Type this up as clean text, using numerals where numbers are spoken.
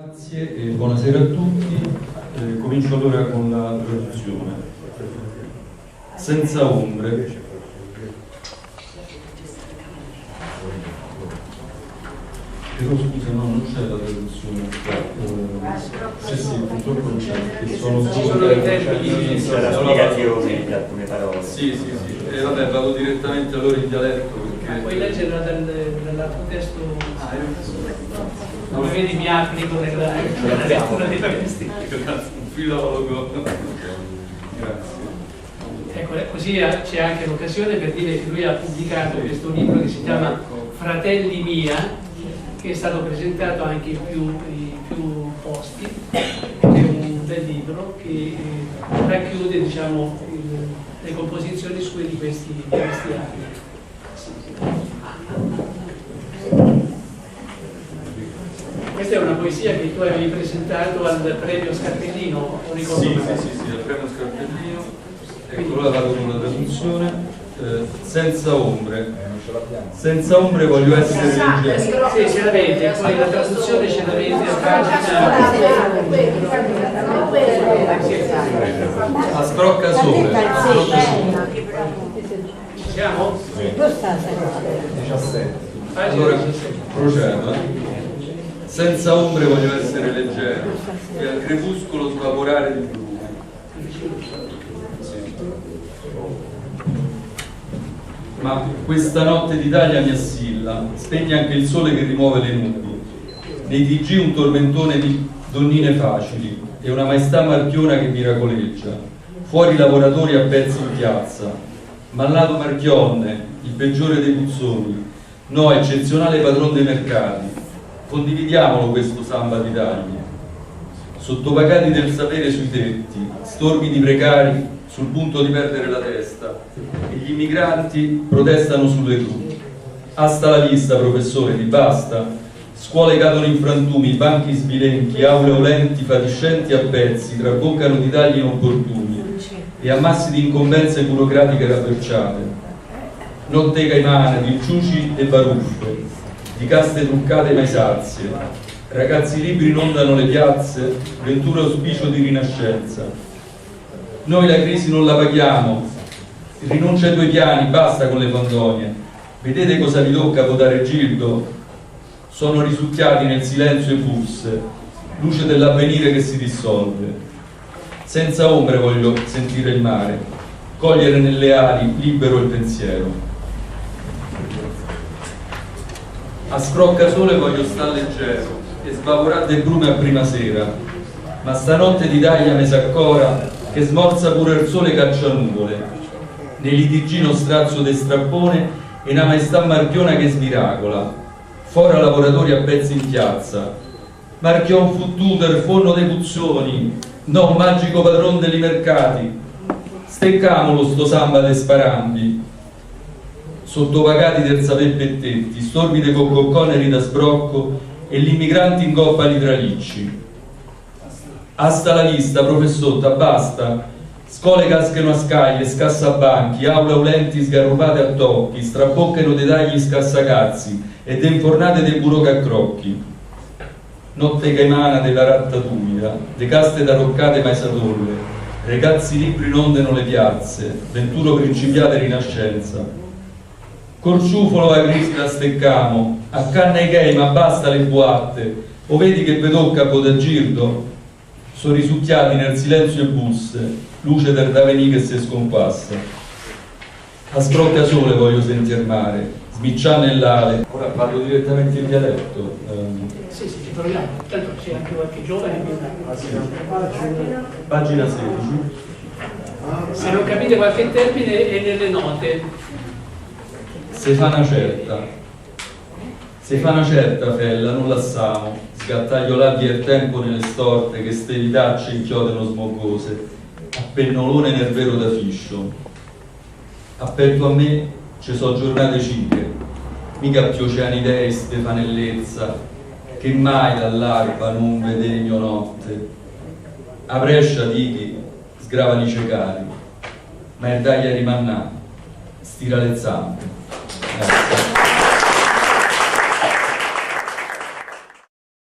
Grazie e buonasera a tutti. Comincio allora con la traduzione. Senza ombre. Però scusa, no, non c'è la traduzione. Sì, purtroppo non c'è. Che sono i termini, la spiegazione di alcune parole. Sì. E vabbè, vado direttamente allora in dialetto perché. Puoi leggere dall'altro testo. Come vedi mi applico nella lettura dei testi. Un filologo. Grazie. Ecco, così c'è anche l'occasione per dire che lui ha pubblicato questo libro che si chiama Fratelli Mia, che è stato presentato anche in più posti, è un bel libro che racchiude, diciamo, le composizioni sue di questi anni. Questa è una poesia che tu avevi presentato al premio Scarpellino, o ricordo? Sì, al premio Scarpellino. Ecco, ora vado con la traduzione. Senza ombre voglio essere leggero. Sì, ce l'avete, poi la traduzione ce l'avete a pagina. A scrocca sole. Ci siamo? 17. Allora, procedo. Senza ombre voglio essere leggero e al crepuscolo svaporare di blu. Ma questa notte d'Italia mi assilla, spegne anche il sole che rimuove le nubi. Nei TG un tormentone di donnine facili e una maestà marchiona che miracoleggia. Fuori lavoratori a pezzi in piazza. Mallato Marchionne, il peggiore dei puzzoni. No, eccezionale padron dei mercati. Condividiamolo questo samba d'Italia. Sottopagati del sapere sui tetti, stormi di precari sul punto di perdere la testa e gli immigranti protestano sulle gru. Hasta la vista, professore, ti basta? Scuole cadono in frantumi, banchi sbilenchi, aule olenti, fatiscenti a pezzi, traboccano di tagli inopportuni e ammassi di incombenze burocratiche rabberciate. Notte caimana di ciuci e baruffe, di caste truccate mai sazie, ragazzi libri inondano le piazze, ventura auspicio di rinascenza. Noi la crisi non la paghiamo, rinuncia ai tuoi piani, basta con le fandonie. Vedete cosa vi tocca votare Gildo? Sono risucchiati nel silenzio i bus, luce dell'avvenire che si dissolve. Senza ombre voglio sentire il mare, cogliere nelle ali libero il pensiero. A scrocca sole voglio star leggero e svaporare de brume a prima sera, ma stanotte d'Italia mi s'accora che smorza pure il sole caccianuvole, nei litigino strazio de strappone e una maestà marchiona che smiracola, fora lavoratori a pezzi in piazza. Marchion fu tutor, forno dei puzzoni, no, magico padron dei mercati. Steccamolo sto samba de sparambi, sottopagati del saper pettetti, stormi de cocconeri da sbrocco e gli immigranti in gobba li tralicci. Hasta la vista, professotta, basta. Scole cascano a scaglie, scassabanchi, aule aulenti sgarrupate a tocchi, straboccano dei tagli scassacazzi e de infornate dei buroc a crocchi. Notte caimana della ratta tumida, de caste taroccate mai satolle, ragazzi libri inondano le piazze, venturo principiate rinascenza. Col ciufolo a crisi la steccamo, a canna i gay, ma basta le boatte, o vedi che ve tocca a Bodagirdo? Sono risucchiati nel silenzio e bus, luce del Daveni che si scompassa. A scrocca sole voglio sentir mare, smicciare nell'ale. Ora parlo direttamente in dialetto. Sì, ci proviamo. Tanto c'è anche qualche giovane. Pagina 16. Se non capite qualche termine è nelle note. Se fa una certa fella, non lassamo, sgattaiolati il tempo nelle storte che ste vitacce inchiodano smogose, a pennolone nel vero da fiscio. Aperto a me ci so giornate cicche, mica più oceani dei stefanellezza, che mai dall'alba non vedegno notte. A Brescia dichi sgravano i cecari, ma il daglia rimannà, stira le zampe.